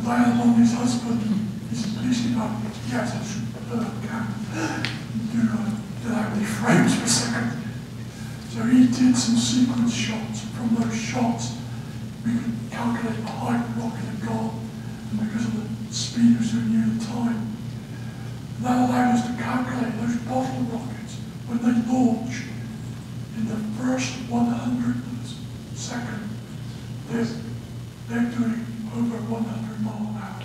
landed on his husband, his police department. He has a superb camera. Did have any frames per second. So he did some sequence shots. From those shots, we could calculate the height the rocket had gone, and because of the speed, we soon knew the time. And that allowed us to calculate those bottle rockets when they launch in the first 100th second. They're doing over 100 miles an hour,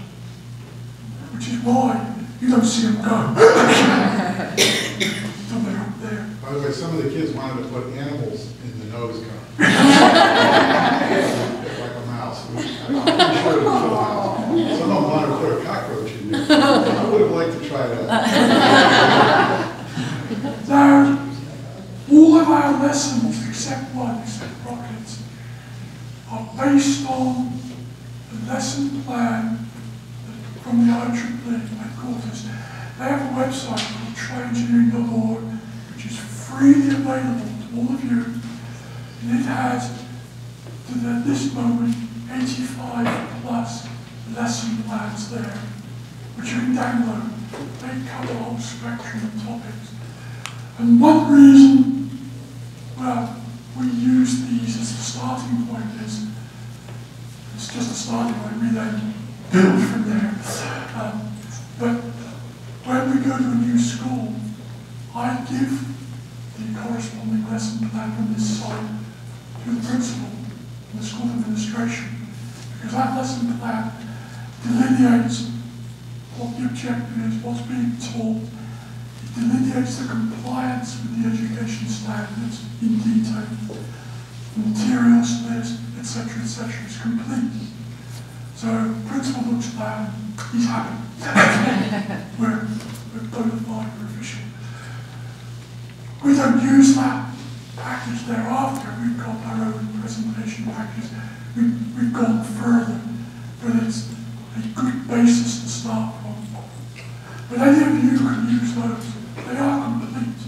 which is why you don't see them go. So they're up there. By the way, some of the kids wanted to put animals in the nose cone. Like a mouse. I'm pretty sure it would kill a mouse. Some of them wanted to put a cockroach in there. I would have liked to try that. Now, all of our lessons, except one, except rockets, are based on the lesson plan from the IEEE headquarters. They have a website called tryengineering.org, which is freely available to all of you. And it has, to this moment, 85 plus lesson plans there, which you can download. They cover a whole spectrum of topics. And one reason, well, we use these as a starting point is, it's just a starting point, we then build from there. But when we go to a new school, I give the corresponding lesson plan from this site to the principal and the school administration, because that lesson plan delineates what the objective is, what's being taught. It delineates the compliance with the education standards in detail. The materials list, etc., is complete. So the principal looks at that and he's happy. we're bona fide, we're official. We don't use that package thereafter. We've got our own presentation package. We've gone further, but it's a good basis to start from. But any of you can use those. They are complete.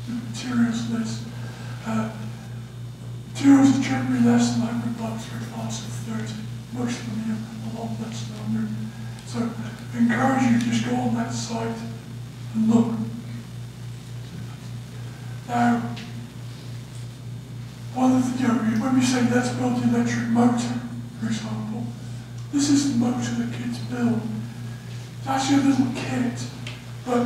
The materials list. Materials are generally less than 100 bucks for a class of 30. Most of them are a lot less than 100. So I encourage you to just go on that site and look. Now, one of the, when we say let's build the electric motor, for example, this is the motor the kids build. It's actually a little kit, but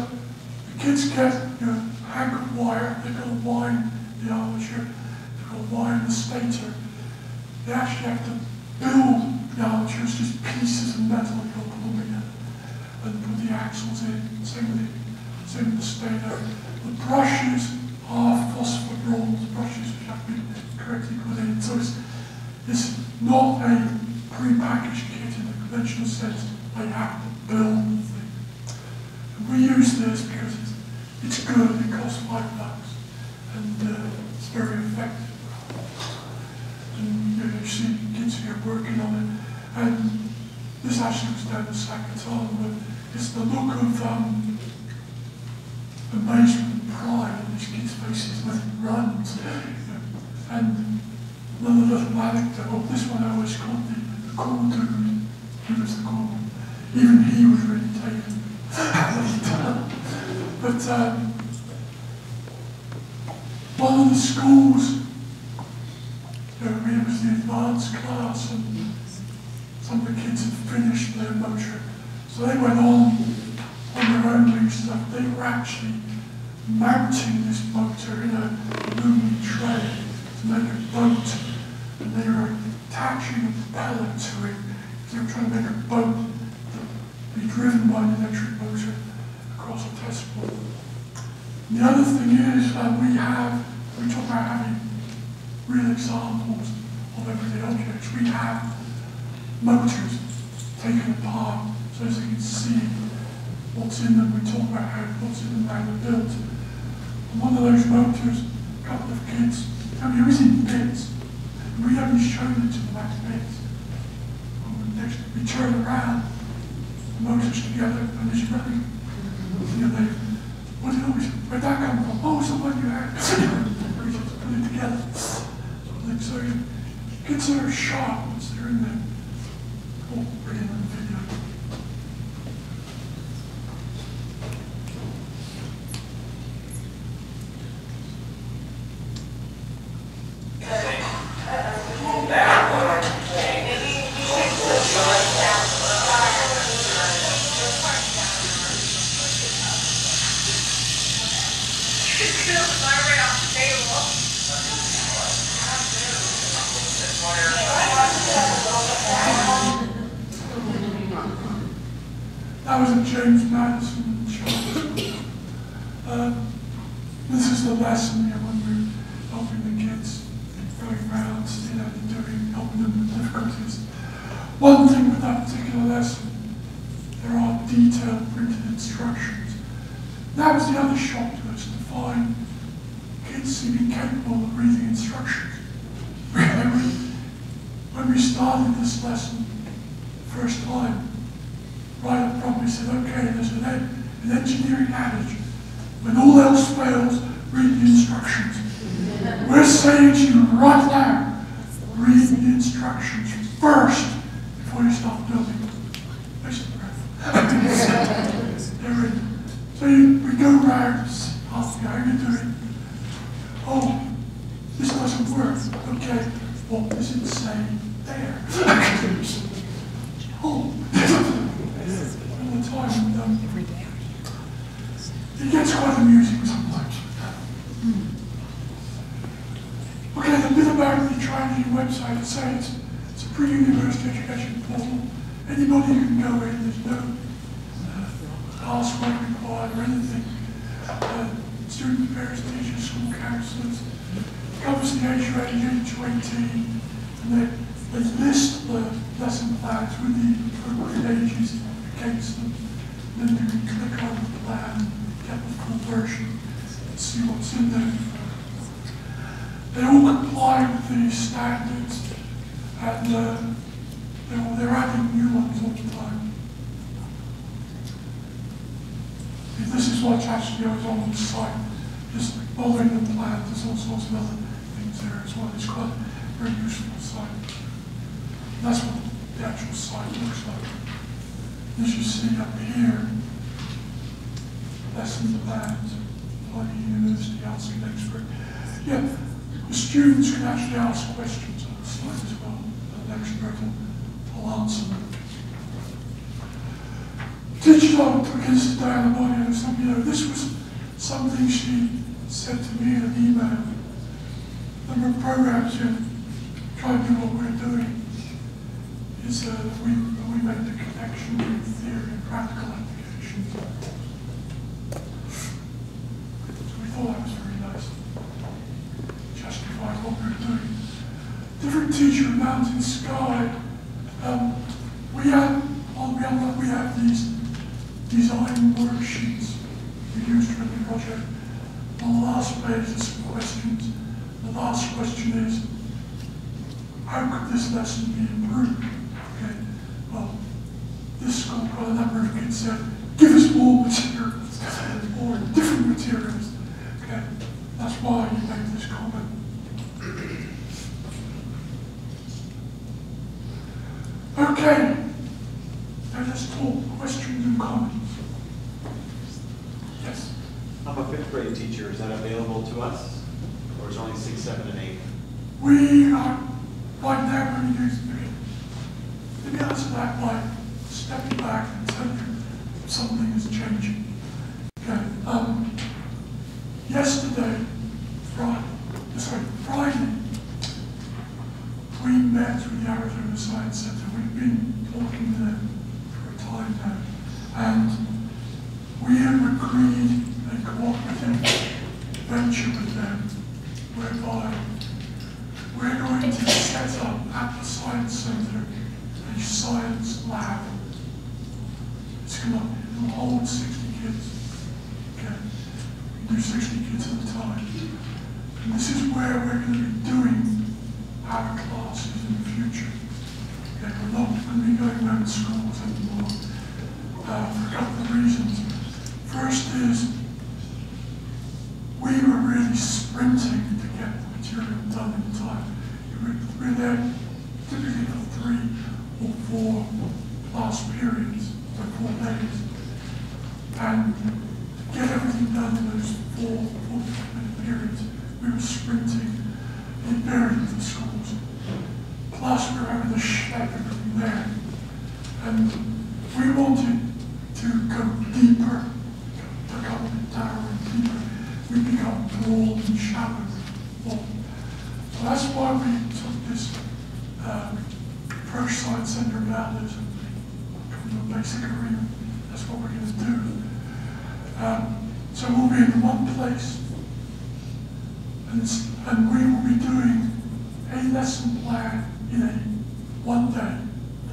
the kids get a hank of wire, they've got to wind the armature, they've got to wind the stator. They actually have to build the armature, it's just pieces of metal that you'll put them together and put the axles in, same with the stator. The brushes are phosphor bronze brushes which have been correctly put in. So it's not a pre-packaged kit in the conventional sense. They have to build the thing. And we use this because it's good, it costs $5 and it's very effective. And you see kids here working on it. And this actually was down the Saccaton, but it's the look of amazement and pride in these kids' faces when it runs. And another little anecdote, well, this one I always called the cool dude. He was the cool one. Even he was really taken. But one of the schools, it was the advanced class, and some of the kids had finished their motor. So they went on their own doing stuff. They were actually mounting this motor in a aluminum tray to make a boat, and they were attaching a propeller to it. They were trying to make a boat that would be driven by an electric motor across a test board. And the other thing is we talk about having real examples of everyday objects. We have motors taken apart so as they can see what's in them. We talk about what's in them, how they're built. And one of those motors, a couple of kids, it was in bits. And we haven't shown it to them as bits. Next, we turn around, the motors together, and it's running. Where'd that come from? Oh, it's the one you had. We just put it together. So kids are sharp once they're in there. Or bring in the video. That was at James Madison in Charlotte. This is the lesson, when we're helping the kids, going around, helping them with difficulties. One thing with that particular lesson, there are detailed printed instructions. That was the other shock to us, to find kids seeming capable of reading instructions. When we started this lesson the first time, right up front we said, okay, there's an engineering adage. When all else fails, read the instructions. We're saying to you right now, read the instructions first before you start building. Waste of breath. They're written. So we go around, ask you how you doing. Oh, this doesn't work. Okay, what does it say there? Oh, all the time. It gets quite amusing sometimes. Okay, the bit about the Trinity website, it's a pre-university education portal. Anybody can go in, there's no password required or anything. Student parents, teachers, school counsellors. It covers the age range, 8 to 18, and they list the lesson plans with the appropriate ages against them. And then you can click on the plan, get the full version, and see what's in there. They all comply with the standards, and they're adding new ones all the time. This is what actually goes on the site, just following the plan. There's all sorts of other things there as well. It's quite a very useful site. And that's what the actual site looks like. As you see up here, lesson plans, finding university, asking an expert. Yeah, the students can actually ask questions on the site as well, and an expert will answer them. Teacher against Diana Body or something, this was something she said to me in an email. The number of programs here try to do what we're doing is we make the connection between theory and practical applications. So we thought that was very nice. Justified what we're doing. Different teacher in Mountain Sky. We have these design worksheets we used for the project. On the last page there's some questions. The last question is, how could this lesson be improved? Okay, well, this school got a number of kids said, give us more materials, or different materials. Okay, that's why you make this comment. Okay, now let's talk questions and comments. Yes? I'm a 5th grade teacher. Is that available to us? Or is it only 6, 7, and 8? We are right now going to use it. Let me answer that by stepping back and tell you something is changing. Okay, yesterday, Friday, we met with the Arizona Science Center. We've been talking to them for a time now, and we have agreed a cooperative venture with them, whereby we're going to set up at the Science Center a science lab. It's going to hold 60 kids. Okay, we can do 60 kids at a time. And this is where we're going to be doing our classes in the future. Okay, we're not going to be going around schools anymore for a couple of reasons. First is, we were really sprinting to get the material done in time. We're there typically for 3 or 4 class periods, or 4 days. And to get everything done in those 4 45-minute periods, we were sprinting in various of the schools. Plus we were having to schlep everything there. And we wanted to go deeper, become a bit narrower and deeper. We become broad and shallow. So that's why we took this approach science center values and come to a basic agreement. That's what we're going to do. So we'll be in one place, and we will be doing a lesson plan in a 1 day,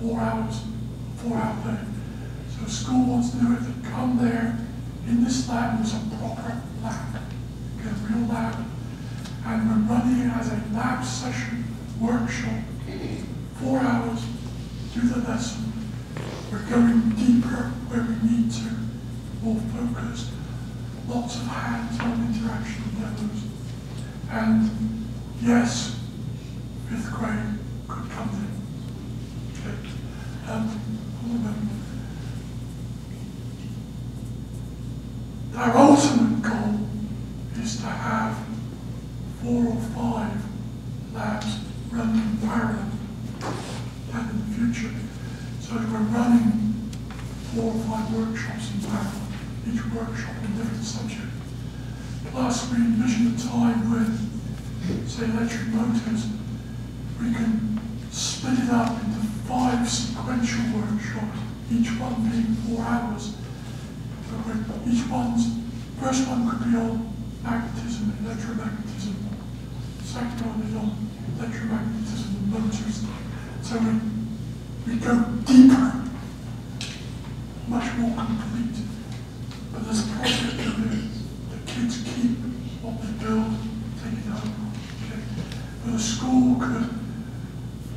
4 hours, 4-hour day. So if school wants to do it, they come there. In this lab, there's a proper lab, a real lab, and we're running it as a lab session workshop. 4 hours, do the lesson. We're going deeper where we need to, more focused, lots of hands-on interaction demos. And yes, 5th grade could come in. Okay. Our ultimate goal is to have 4 or 5 labs running in parallel and in the future. So we're running 4 or 5 workshops in parallel, each workshop in a different subject. Plus we envision a time when, say, electric motors, we can split it up into 5 sequential workshops, each one being 4 hours. So each first one could be on magnetism and electromagnetism. The second one is on electromagnetism and motors. So we go deeper, much more complete. But there's a project to do. The kids keep what they build, take it home. Okay? But the school could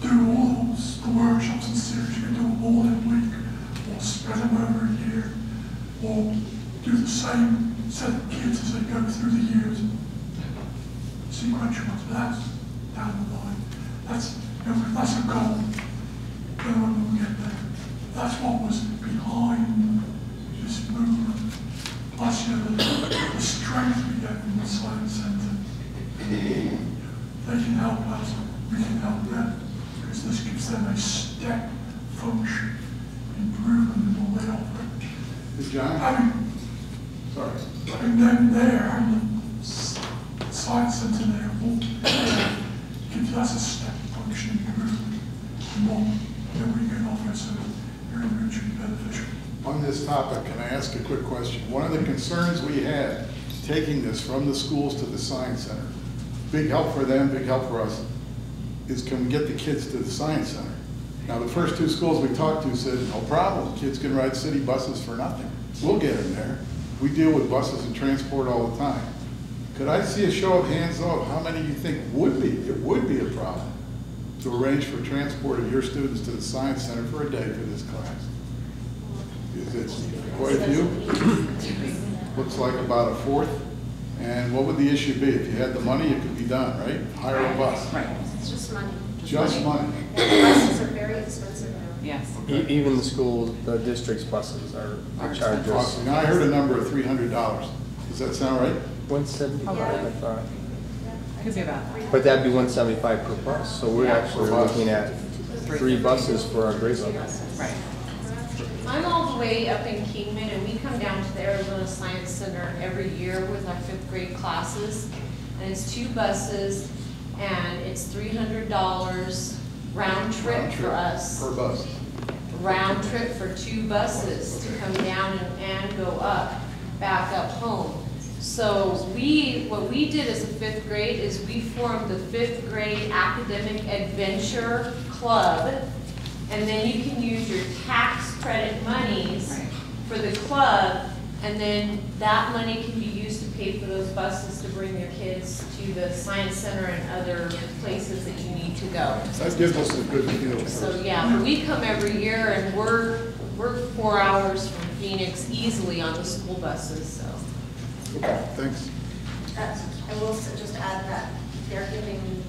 do all the workshops and series. You could do them all in a week, or spread them over a year, or do the same set of kids as they go through the years. Sequential ones, but that's down the line. That's a goal. Don't know when we'll get there. That's what was behind this movement. Plus, the strength we get from the Science Centre. They can help us, we can help them, because this gives them a step function improvement in what they offer. John? Having them there, having the Science Centre there, gives us a step function improvement in what we can offer, so very mutually beneficial. On this topic, can I ask a quick question? One of the concerns we had, taking this from the schools to the Science Center, big help for them, big help for us, is can we get the kids to the Science Center? Now, the first 2 schools we talked to said, no problem, kids can ride city buses for nothing. We'll get them there. We deal with buses and transport all the time. Could I see a show of hands though of how many you think it would be a problem to arrange for transport of your students to the Science Center for a day for this class? Is it quite a few? Looks like about a 1/4. And what would the issue be? If you had the money, it could be done, right? Hire a bus. Right. It's just money. Just money. And the buses are very expensive now. Yes. Even the schools, the district's buses are charged us Now I heard a number of $300. Does that sound right? 175, I thought. Could be about that. But that'd be 175 per bus, so we're actually looking at 3 buses for our grade level. Right. I'm all the way up in Kingman, and we come down to the Arizona Science Center every year with our 5th grade classes. And it's 2 buses, and it's $300 round trip for us. Per bus. Round trip for 2 buses to come down and go up, back up home. So what we did as a 5th grade is we formed the 5th grade academic adventure club, and then you can use your tax credit monies for the club, and then that money can be used to pay for those buses to bring your kids to the Science Center and other places that you need to go. That gives us a good feel. So yeah, but we come every year, and we're 4 hours from Phoenix easily on the school buses, so. Okay, thanks. I will just add that they're giving